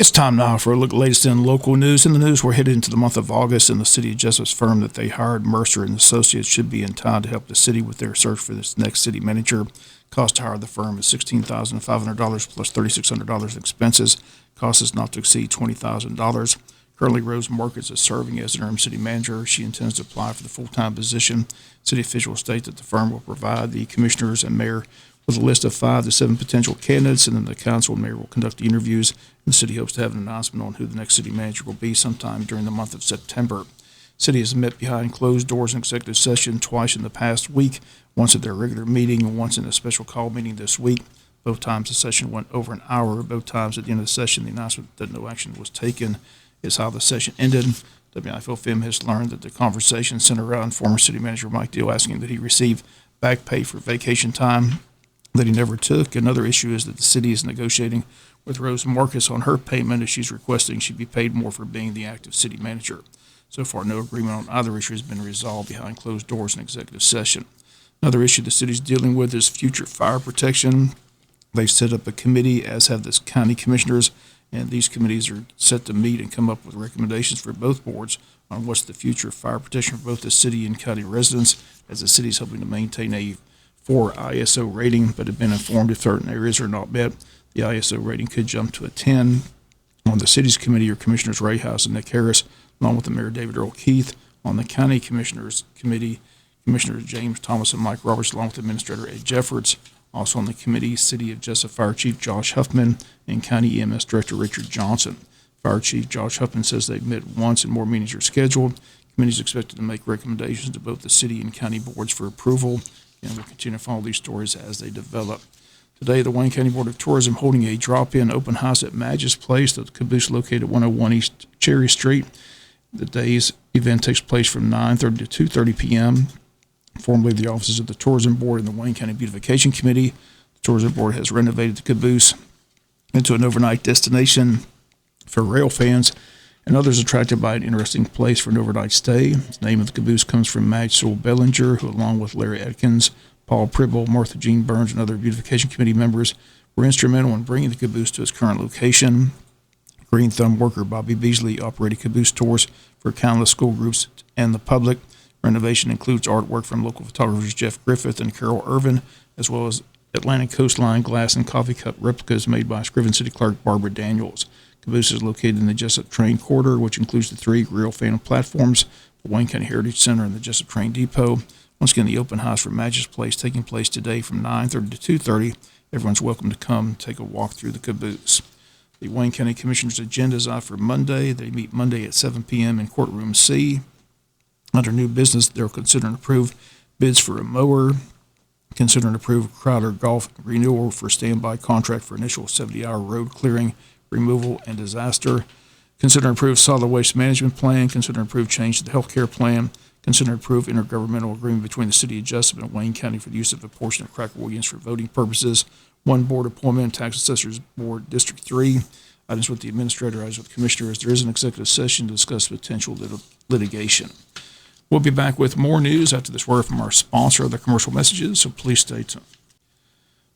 It's time now for a look at the latest in local news. In the news, we're headed into the month of August, and the City of Jesup's firm that they hired, Mercer and Associates, should be in time to help the city with their search for this next city manager. Cost to hire the firm is $16,500 plus $3,600 expenses. Cost is not to exceed $20,000. Currently, Rose Marcus is serving as interim city manager. She intends to apply for the full-time position. City officials state that the firm will provide the commissioners and mayor with a list of 5 to 7 potential candidates, and then the council and mayor will conduct the interviews. The city hopes to have an announcement on who the next city manager will be sometime during the month of September. City has met behind closed doors in executive session twice in the past week, once at their regular meeting and once in a special call meeting this week. Both times the session went over an hour. Both times at the end of the session, the announcement that no action was taken is how the session ended. WIFO has learned that the conversation centered around former city manager Mike Deal asking that he receive back pay for vacation time that he never took. Another issue is that the city is negotiating with Rose Marcus on her payment, as she's requesting she be paid more for being the active city manager. So far, no agreement on either issue has been resolved behind closed doors in executive session. Another issue the city's dealing with is future fire protection. They've set up a committee, as have the county commissioners, and these committees are set to meet and come up with recommendations for both boards on what's the future of fire protection for both the city and county residents, as the city is hoping to maintain a 4 ISO rating, but have been informed if certain areas are not met, the ISO rating could jump to a 10. On the city's committee are Commissioners Ray House and Nick Harris, along with the Mayor David Earl Keith. On the county commissioners committee, Commissioners James Thomas and Mike Roberts, along with Administrator Ed Jeffords. Also on the committee, City of Jesup Fire Chief Josh Huffman and County EMS Director Richard Johnson. Fire Chief Josh Huffman says they've met once and more meetings are scheduled. Committee is expected to make recommendations to both the city and county boards for approval, and we'll continue to follow these stories as they develop. Today, the Wayne County Board of Tourism holding a drop-in open house at Magis Place, the caboose located at 101 East Cherry Street. The day's event takes place from 9:30 to 2:30 p.m. Formerly the offices of the Tourism Board and the Wayne County Beautification Committee. The Tourism Board has renovated the caboose into an overnight destination for rail fans and others attracted by an interesting place for an overnight stay. The name of the caboose comes from Madge Sewell Bellinger, who, along with Larry Atkins, Paul Pribble, Martha Jean Burns, and other beautification committee members, were instrumental in bringing the caboose to its current location. Green Thumb worker Bobby Beasley operated caboose tours for countless school groups and the public. Renovation includes artwork from local photographers Jeff Griffith and Carol Irvin, as well as Atlantic Coastline glass and coffee cup replicas made by Scriven City Clerk Barbara Daniels. Caboose is located in the Jesup Train Corridor, which includes the 3 rail fan platforms, the Wayne County Heritage Center, and the Jesup Train Depot. Once again, the open house for Magis Place taking place today from 9:30 to 2:30. Everyone's welcome to come and take a walk through the caboose. The Wayne County Commissioners' agenda is out for Monday. They meet Monday at 7 p.m. in Courtroom C. Under new business, they'll consider and approve bids for a mower, consider and approve Crowder Golf renewal for standby contract for initial 70-hour road clearing, removal, and disaster. Consider and approve solid waste management plan. Consider and approve change to the health care plan. Consider and approve intergovernmental agreement between the City of Jesup and Wayne County for the use of a portion of Cracker Williams for voting purposes. 1 board appointment, Tax Assessors Board, District 3. Items with the administrator, items with the commissioners. There is an executive session to discuss potential litigation. We'll be back with more news after this word from our sponsor, the commercial messages, so please stay tuned.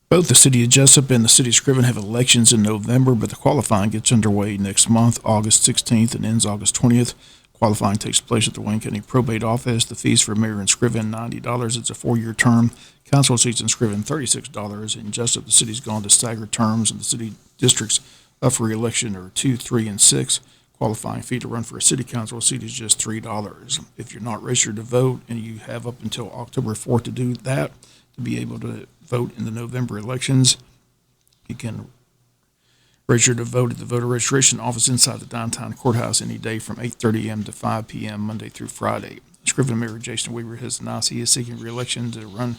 Both the City of Jesup and the City of Scriven have elections in November, but the qualifying gets underway next month, August 16th, and ends August 20th. Qualifying takes place at the Wayne County Probate Office. The fees for mayor in Scriven, $90. It's a 4-year term. Council seats in Scriven, $36. In Jesup, the city's gone to staggered terms, and the city districts up for re-election are 2, 3, and 6. Qualifying fee to run for a city council seat is just $3. If you're not registered to vote, and you have up until October 4th to do that, to be able to vote in the November elections, you can register to vote at the voter registration office inside the downtown courthouse any day from 8:30 a.m. to 5 p.m. Monday through Friday. Scriven Mayor Jason Weaver has announced he is seeking re-election to run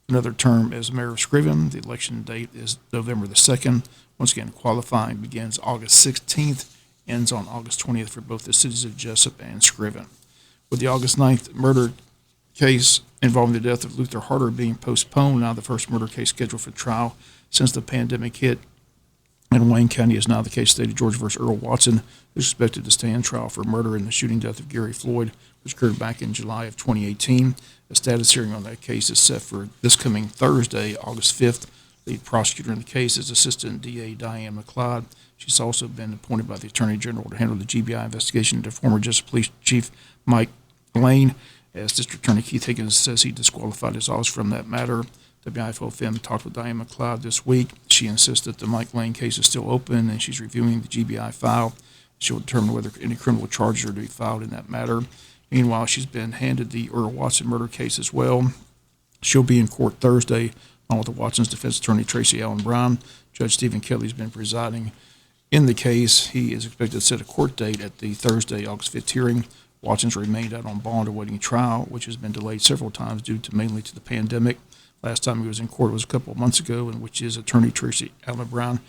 another term as mayor of Scriven. The election date is November the 2nd. Once again, qualifying begins August 16th, ends on August 20th for both the cities of Jesup and Scriven. With the August 9th murder case involving the death of Luther Harder being postponed, now the first murder case scheduled for trial since the pandemic hit in Wayne County is now the case state of George versus Earl Watson, who's expected to stand trial for murder in the shooting death of Gary Floyd, which occurred back in July of 2018. A status hearing on that case is set for this coming Thursday, August 5th. The prosecutor in the case is Assistant DA Diane McLeod. She's also been appointed by the Attorney General to handle the GBI investigation into former Jesup Police Chief Mike Lane. As District Attorney Keith Higgins says, he disqualified his office from that matter. WIFO-FM talked with Diane McLeod this week. She insists that the Mike Lane case is still open, and she's reviewing the GBI file. She'll determine whether any criminal charges are to be filed in that matter. Meanwhile, she's been handed the Earl Watson murder case as well. She'll be in court Thursday, along with the Watson's defense attorney, Tracy Allen Brown. Judge Stephen Kelly's been presiding in the case. He is expected to set a court date at the Thursday, August 5th hearing. Watson's remained out on bond awaiting trial, which has been delayed several times due to mainly to the pandemic. Last time he was in court was a couple of months ago, in which his attorney, Tracy Allen Brown,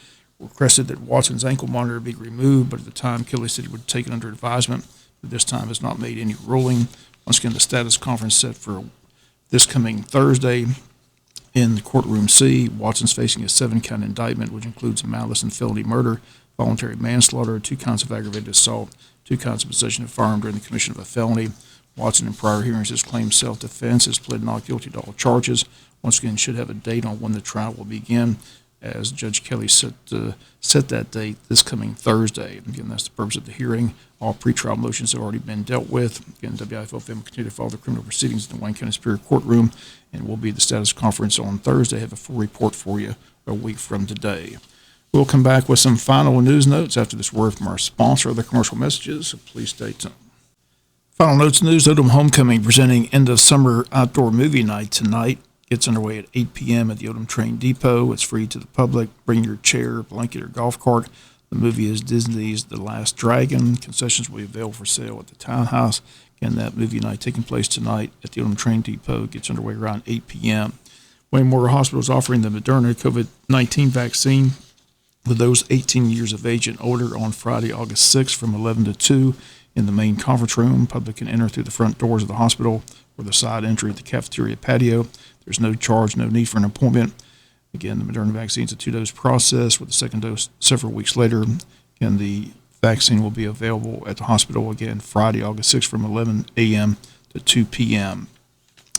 requested that Watson's ankle monitor be removed, but at the time, Kelly said he would take it under advisement. But this time has not made any ruling. Once again, the status conference set for this coming Thursday in the courtroom C. Watson's facing a 7-count indictment, which includes malice and felony murder, voluntary manslaughter, 2 counts of aggravated assault, 2 counts of possession of a firearm during the commission of a felony. Watson, in prior hearings, has claimed self-defense, has pled not guilty to all charges. Once again, should have a date on when the trial will begin, as Judge Kelly set that date this coming Thursday. Again, that's the purpose of the hearing. All pretrial motions have already been dealt with. Again, WIFO-FM will continue to follow the criminal proceedings in the Wayne County Superior Courtroom, and will be the status conference on Thursday. Have a full report for you a week from today. We'll come back with some final news notes after this word from our sponsor, other commercial messages, so please stay tuned. Final notes news, Odom Homecoming presenting end of summer outdoor movie night tonight. Gets underway at 8 p.m. at the Odom Train Depot. It's free to the public. Bring your chair, blanket, or golf cart. The movie is Disney's The Last Dragon. Concessions will be available for sale at the Townhouse. Again, that movie night taking place tonight at the Odom Train Depot gets underway around 8 p.m. Wayne Memorial Hospital is offering the Moderna COVID-19 vaccine for those 18 years of age and older on Friday, August 6th from 11 to 2 in the main conference room. Public can enter through the front doors of the hospital or the side entry at the cafeteria patio. There's no charge, no need for an appointment. Again, the Moderna vaccine is a 2-dose process with the second dose several weeks later. Again, the vaccine will be available at the hospital again Friday, August 6th from 11 a.m. to 2 p.m.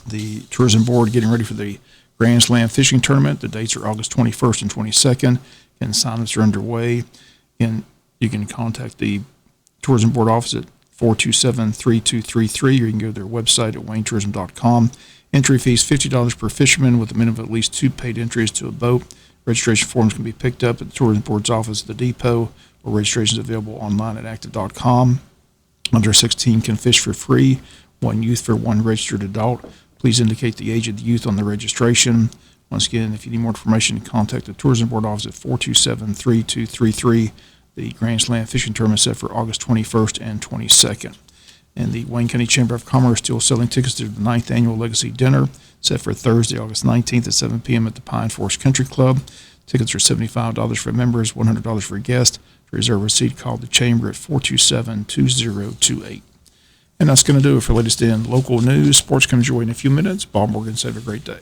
The Tourism Board getting ready for the Grand Slam Fishing Tournament. The dates are August 21st and 22nd, and sign-ups are underway. And you can contact the Tourism Board office at 427-3233, or you can go to their website at waynetourism.com. Entry fees $50 per fisherman with a minimum of at least 2 paid entries to a boat. Registration forms can be picked up at the Tourism Board's office at the depot, or registration is available online at active.com. Under 16 can fish for free, 1 youth for 1 registered adult. Please indicate the age of the youth on the registration. Once again, if you need more information, contact the Tourism Board office at 427-3233. The Grand Slam Fishing Tournament set for August 21st and 22nd. And the Wayne County Chamber of Commerce still selling tickets to the 9th Annual Legacy Dinner, set for Thursday, August 19th at 7 p.m. at the Pine Forest Country Club. Tickets are $75 for members, $100 for guests. To reserve a seat, call the Chamber at 427-2028. And that's going to do it for latest in local news. Sports comes your way in a few minutes. Bob Morgan, have a great day.